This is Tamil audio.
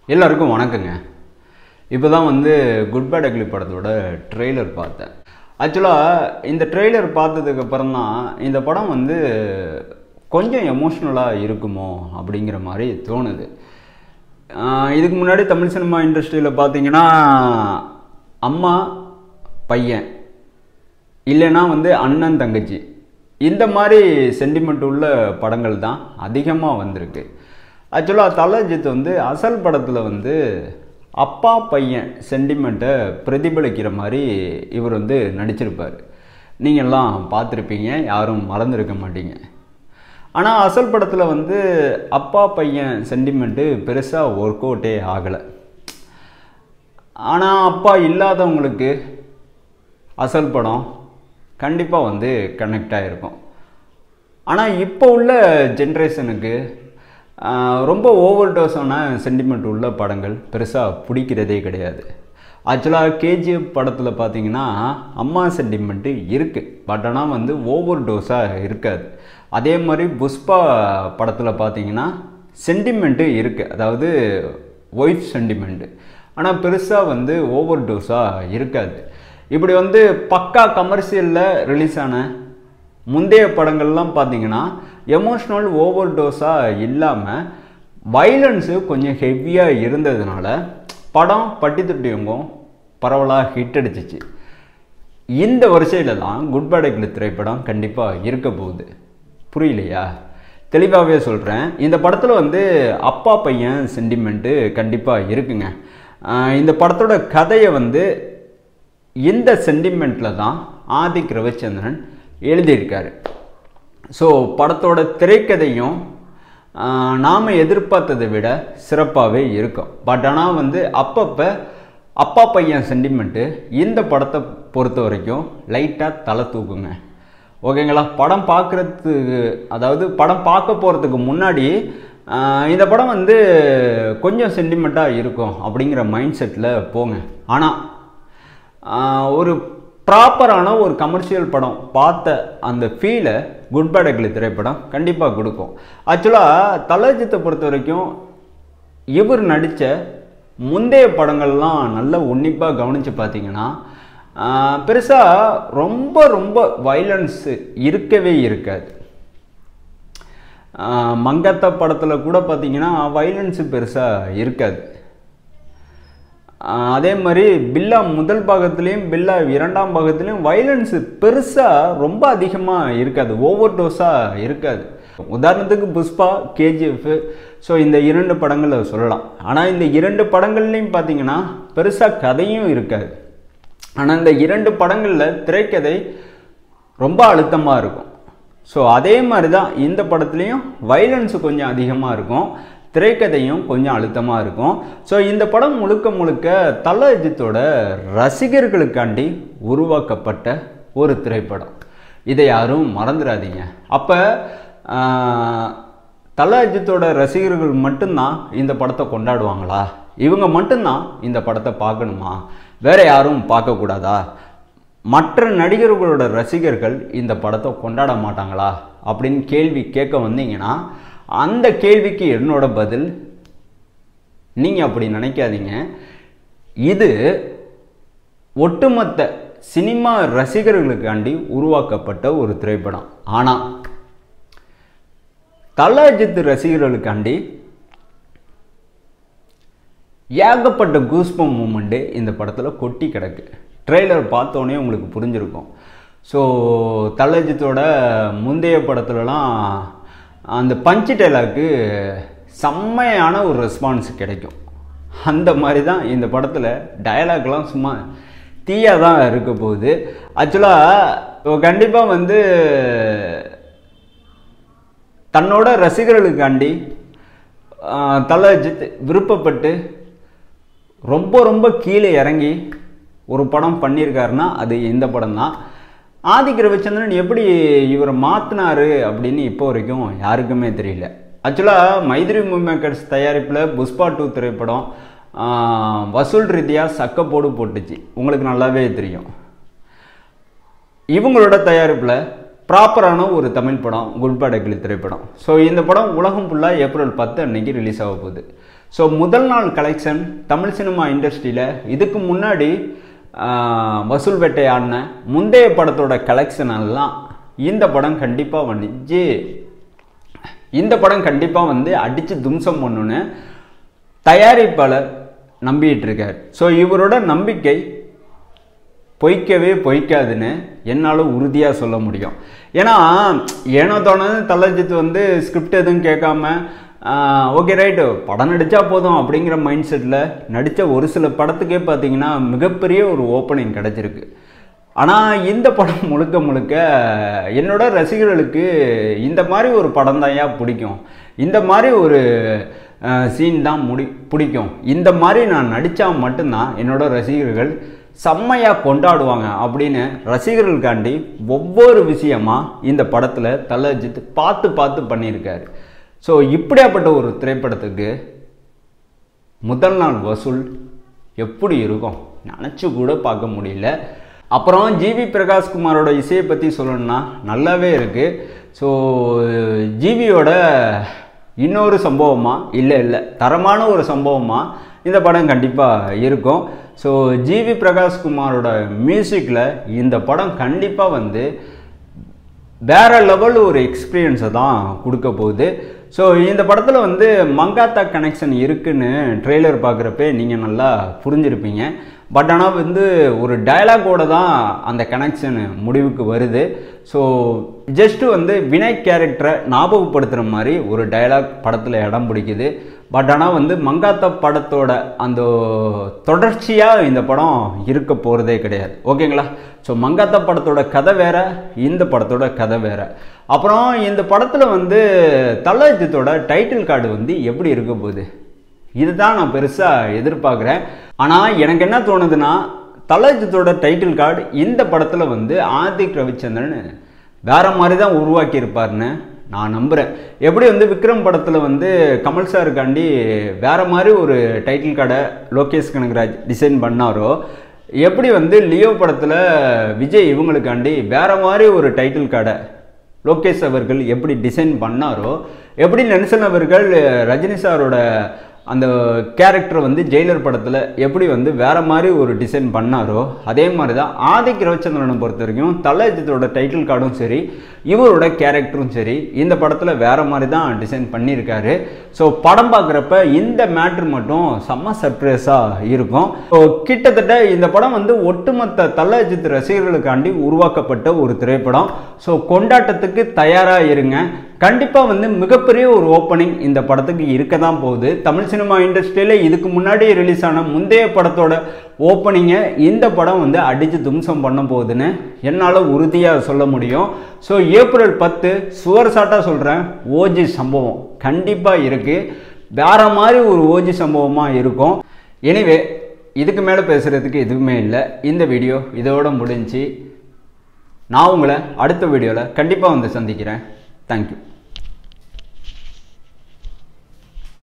எல்லாருக்கும் வணக்கங்க. இப்போ தான் குட் பேட் அக்லி படத்தோட ட்ரெய்லர் பார்த்தேன். ஆக்சுவலாக இந்த ட்ரெய்லர் பார்த்ததுக்கப்புறம் தான் இந்த படம் கொஞ்சம் எமோஷ்னலாக இருக்குமோ அப்படிங்கிற மாதிரி தோணுது. இதுக்கு முன்னாடி தமிழ் சினிமா இண்டஸ்ட்ரியில் பார்த்தீங்கன்னா அம்மா பையன் இல்லைன்னா அண்ணன் தங்கச்சி இந்த மாதிரி சென்டிமெண்ட் உள்ள படங்கள் தான் அதிகமாக வந்திருக்கு. ஆக்சுவலாக தலஜித் அசல் படத்தில் அப்பா பையன் சென்டிமெண்ட்டை பிரதிபலிக்கிற மாதிரி இவர் நடிச்சிருப்பார். நீங்கள்லாம் பார்த்துருப்பீங்க, யாரும் மறந்துருக்க மாட்டீங்க. ஆனால் அசல் படத்தில் அப்பா பையன் சென்டிமெண்ட்டு பெருசாக ஒர்க் அவுட்டே ஆகலை. ஆனால் அப்பா இல்லாதவங்களுக்கு அசல் படம் கண்டிப்பாக கனெக்ட் ஆகிருக்கும். ஆனால் இப்போ உள்ள ஜென்ரேஷனுக்கு ரொம்ப ஓவர் டோஸான சென்டிமெண்ட் உள்ள படங்கள் பெருசாக பிடிக்கிறதே கிடையாது. ஆக்சுவலாக கேஜிஎஃப் படத்தில் பார்த்தீங்கன்னா அம்மா சென்டிமெண்ட்டு இருக்குது, பட் ஆனால் ஓவர் டோஸாக இருக்காது. அதே மாதிரி புஷ்பா படத்தில் பார்த்தீங்கன்னா சென்டிமெண்ட்டு இருக்குது, அதாவது ஒய்ஃப் சென்டிமெண்ட்டு, ஆனால் பெருசாக ஓவர் டோஸாக இருக்காது. இப்படி பக்கா கமர்ஷியலில் ரிலீஸ் ஆன முந்தைய படங்கள்லாம் பார்த்தீங்கன்னா எமோஷ்னல் ஓவர் டோஸாக இல்லாமல் வைலன்ஸு கொஞ்சம் ஹெவியாக இருந்ததுனால படம் பட்டி தொட்டியவங்க பரவலாக ஹிட் அடிச்சிச்சு. இந்த வரிசையில் தான் குட் பேட் அக்லி திரைப்படம் கண்டிப்பாக இருக்க போகுது. புரியலையா? தெளிவாகவே சொல்கிறேன். இந்த படத்தில் அப்பா பையன் சென்டிமெண்ட்டு கண்டிப்பாக இருக்குங்க. இந்த படத்தோட கதையை இந்த சென்டிமெண்ட்டில் தான் ஆதிக் ரவிச்சந்திரன் எழுதியிருக்காரு. ஸோ படத்தோட திரைக்கதையும் நாம் எதிர்பார்த்ததை விட சிறப்பாகவே இருக்கும். பட் ஆனால் அப்பப்போ அப்பா பையன் சென்டிமெண்ட்டு இந்த படத்தை பொறுத்த வரைக்கும் லைட்டாக தலை தூக்குங்க. ஓகேங்களா? படம் பார்க்குறதுக்கு, அதாவது படம் பார்க்க போகிறதுக்கு முன்னாடி இந்த படம் கொஞ்சம் சென்டிமெண்ட்டாக இருக்கும் அப்படிங்கிற மைண்ட் செட்டில் போங்க. ஆனால் ஒரு ப்ராப்பரான ஒரு கமர்ஷியல் படம் பார்த்த அந்த ஃபீலை குட் பேட் அக்லி திரைப்படம் கண்டிப்பாக கொடுக்கும். ஆக்சுவலாக தலஜித்தை பொறுத்த வரைக்கும் இவர் நடித்த முந்தைய படங்கள்லாம் நல்லா உன்னிப்பாக கவனித்து பார்த்தீங்கன்னா பெருசாக ரொம்ப வைலன்ஸு இருக்கவே இருக்காது. மங்கத்தா படத்தில் கூட பார்த்தீங்கன்னா வைலன்ஸு பெருசாக இருக்காது. அதே மாதிரி பில்லா முதல் பாகத்துலேயும் பில்லா இரண்டாம் பாகத்துலேயும் வைலன்ஸு பெருசாக ரொம்ப அதிகமாக இருக்காது, ஓவர் டோஸாக இருக்காது. உதாரணத்துக்கு புஷ்பா, கேஜிஎஃப், ஸோ இந்த இரண்டு படங்களை சொல்லலாம். ஆனால் இந்த இரண்டு படங்கள்லையும் பார்த்தீங்கன்னா பெருசாக கதையும் இருக்காது. ஆனால் இந்த இரண்டு படங்களில் திரைக்கதை ரொம்ப அழுத்தமாக இருக்கும். ஸோ அதே மாதிரி தான் இந்த படத்துலேயும் வைலன்ஸு கொஞ்சம் அதிகமாக இருக்கும், திரைக்கதையும் கொஞ்சம் அழுத்தமாக இருக்கும். ஸோ இந்த படம் முழுக்க தலஜித்தோட ரசிகர்களுக்காண்டி உருவாக்கப்பட்ட ஒரு திரைப்படம். இதை யாரும் மறந்துடாதீங்க. அப்போ தலஜித்தோட ரசிகர்கள் மட்டும்தான் இந்த படத்தை கொண்டாடுவாங்களா? இவங்க மட்டும்தான் இந்த படத்தை பார்க்கணுமா? வேறு யாரும் பார்க்கக்கூடாதா? மற்ற நடிகர்களோட ரசிகர்கள் இந்த படத்தை கொண்டாட மாட்டாங்களா அப்படின்னு கேள்வி கேட்க வந்தீங்கன்னா அந்த கேள்விக்கு என்னோட பதில், நீங்கள் அப்படி நினைக்காதீங்க. இது ஒட்டுமொத்த சினிமா ரசிகர்களுக்காண்டி உருவாக்கப்பட்ட ஒரு திரைப்படம். ஆனால் தலஜித் ரசிகர்களுக்காண்டி ஏகப்பட்ட கூஸ்பம் மூமெண்ட்டு இந்த படத்தில் கொட்டி கிடக்கு. ட்ரெய்லர் பார்த்தோன்னே உங்களுக்கு புரிஞ்சிருக்கும். ஸோ தலஜித்தோட முந்தைய படத்துலலாம் அந்த பஞ்சு டைலாக்கு செம்மையான ஒரு ரெஸ்பான்ஸ் கிடைக்கும். அந்த மாதிரி தான் இந்த படத்தில் டயலாக்லாம் சும்மா தீயாக தான் இருக்க போகுது. ஆக்சுவலாக கண்டிப்பாக தன்னோட ரசிகர்களுக்காண்டி தலஜித் விருப்பப்பட்டு ரொம்ப கீழே இறங்கி ஒரு படம் பண்ணியிருக்காருன்னா அது இந்த படம் தான். ஆதிக் ரவிச்சந்திரன் எப்படி இவரை மாற்றினாரு அப்படின்னு இப்போ வரைக்கும் யாருக்குமே தெரியல. ஆக்சுவலாக மைத்ரி மூவி மேக்கர்ஸ் தயாரிப்பில் புஷ்பா 2 திரைப்படம் வசூல் ரீதியாக சக்கப்போடு போட்டுச்சு, உங்களுக்கு நல்லாவே தெரியும். இவங்களோட தயாரிப்பில் ப்ராப்பரான ஒரு தமிழ் படம் குட் பேட் அக்லி திரைப்படம். ஸோ இந்த படம் உலகம் ஃபுல்லாக ஏப்ரல் 10 அன்னைக்கு ரிலீஸ் ஆக போகுது. ஸோ முதல் நாள் கலெக்ஷன் தமிழ் சினிமா இண்டஸ்ட்ரியில் இதுக்கு முன்னாடி வசூல் வேட்டையாடின முந்தைய படத்தோட கலெக்ஷன் எல்லாம் இந்த படம் கண்டிப்பாக வந்து அடித்து தும்சம் பண்ணுன்னு தயாரிப்பாளர் நம்பிட்டு இருக்கார். ஸோ இவரோட நம்பிக்கை பொய்க்காதுன்னு என்னால் உறுதியாக சொல்ல முடியும். ஏனோ தோணுது தலஜித் வந்து ஸ்கிரிப்ட் எதுவும் கேட்காம ஓகே ரைட்டு படம் நடித்தா போதும் அப்படிங்கிற மைண்ட் செட்டில் நடித்த ஒரு சில படத்துக்கே பார்த்தீங்கன்னா மிகப்பெரிய ஒரு ஓப்பனிங் கிடச்சிருக்கு. ஆனால் இந்த படம் முழுக்க என்னோட ரசிகர்களுக்கு இந்த மாதிரி ஒரு படம் தான் பிடிக்கும், இந்த மாதிரி ஒரு சீன் தான் பிடிக்கும், இந்த மாதிரி நான் நடித்தா மட்டும்தான் என்னோட ரசிகர்கள் செம்மையாக கொண்டாடுவாங்க அப்படின்னு ரசிகர்களுக்காண்டி ஒவ்வொரு விஷயமா இந்த படத்தில் தலஜித் பார்த்து பண்ணியிருக்காரு. ஸோ இப்படியாப்பட்ட ஒரு திரைப்படத்துக்கு முதல் நாள் வசூல் எப்படி இருக்கும் நினச்சி கூட பார்க்க முடியல. அப்புறம் ஜிவி பிரகாஷ்குமாரோட இசையை பற்றி சொல்லணும்னா நல்லாவே இருக்குது. ஸோ ஜிவியோட இன்னொரு சம்பவமாக இல்லை தரமான ஒரு சம்பவமாக இந்த படம் கண்டிப்பாக இருக்கும். ஸோ ஜிவி பிரகாஷ்குமாரோட மியூசிக்கில் இந்த படம் கண்டிப்பாக வந்து வேறு லெவல் ஒரு எக்ஸ்பீரியன்ஸை தான் கொடுக்க போகுது. ஸோ இந்த படத்தில் வந்து மங்காத்தா கனெக்ஷன் இருக்குன்னு ட்ரெய்லர் பார்க்குறப்ப நீங்கள் நல்லா புரிஞ்சிருப்பீங்க. பட் ஆனால் வந்து ஒரு டயலாகோடு தான் அந்த கனெக்ஷன் முடிவுக்கு வருது. ஸோ ஜஸ்ட்டு வந்து வினய் கேரக்டரை ஞாபகப்படுத்துகிற மாதிரி ஒரு டயலாக் படத்தில் இடம் பிடிக்குது. பட் ஆனால் வந்து மங்காத்தா படத்தோட அந்த தொடர்ச்சியாக இந்த படம் இருக்க போகிறதே கிடையாது. ஓகேங்களா? ஸோ மங்காத்தா படத்தோட கதை வேறு, இந்த படத்தோட கதை வேறு. அப்புறம் இந்த படத்தில் வந்து தலஜித்தோட டைட்டில் கார்டு வந்து எப்படி இருக்க போகுது இதுதான் நான் பெருசாக எதிர்பார்க்குறேன். ஆனால் எனக்கு என்ன தோணுதுன்னா தலஜித்தோட டைட்டில் கார்டு இந்த படத்தில் வந்து ஆதிக் ரவிச்சந்திரன் வேறு மாதிரி தான் உருவாக்கியிருப்பார்னு நான் நம்புகிறேன். எப்படி வந்து விக்ரம் படத்தில் வந்து கமல் சாருக்காண்டி வேறு மாதிரி ஒரு டைட்டில் கார்டை லோகேஷ் கனகராஜ் டிசைன் பண்ணாரோ, எப்படி வந்து லியோ படத்தில் விஜய் இவங்களுக்காண்டி வேறு மாதிரி ஒரு டைட்டில் கார்டை லோகேஷ் அவர்கள் எப்படி டிசைன் பண்ணாரோ, எப்படி நெல்சன் அவர்கள் ரஜினி சாரோட அந்த கேரக்டர் வந்து ஜெயிலர் படத்தில் எப்படி வந்து வேறு மாதிரி ஒரு டிசைன் பண்ணாரோ, அதே மாதிரி தான் ஆதிக் ரவிச்சந்திரனை பொறுத்த வரைக்கும் தலஜித்தோட டைட்டில் கார்டும் சரி, இவரோட கேரக்டரும் சரி இந்த படத்தில் வேறு மாதிரி தான் டிசைன் பண்ணியிருக்காரு. ஸோ படம் பார்க்குறப்ப இந்த மேட்ரு மட்டும் செம்ம சர்ப்ரைஸாக இருக்கும். ஸோ கிட்டத்தட்ட இந்த படம் வந்து ஒட்டுமொத்த தலஜித் ரசிகர்களுக்காண்டி உருவாக்கப்பட்ட ஒரு திரைப்படம். ஸோ கொண்டாட்டத்துக்கு தயாராக இருங்க. கண்டிப்பாக வந்து மிகப்பெரிய ஒரு ஓப்பனிங் இந்த படத்துக்கு இருக்க தான் போகுது. தமிழ் சினிமா இண்டஸ்ட்ரியில் இதுக்கு முன்னாடி ரிலீஸ் ஆன முந்தைய படத்தோட ஓப்பனிங்கை இந்த படம் வந்து அடித்து தும்சம் பண்ண போகுதுன்னு என்னால் உறுதியாக சொல்ல முடியும். ஸோ ஏப்ரல் 10 சுவர்சாட்டாக சொல்கிறேன், ஓஜி சம்பவம் கண்டிப்பாக இருக்குது. வேறு மாதிரி ஒரு ஓஜி சம்பவமாக இருக்கும். எனிவே இதுக்கு மேலே பேசுகிறதுக்கு எதுவுமே இல்லை. இந்த வீடியோ இதோட முடிஞ்சு நான் உங்களை அடுத்த வீடியோவில் கண்டிப்பாக வந்து சந்திக்கிறேன். தேங்க்யூ.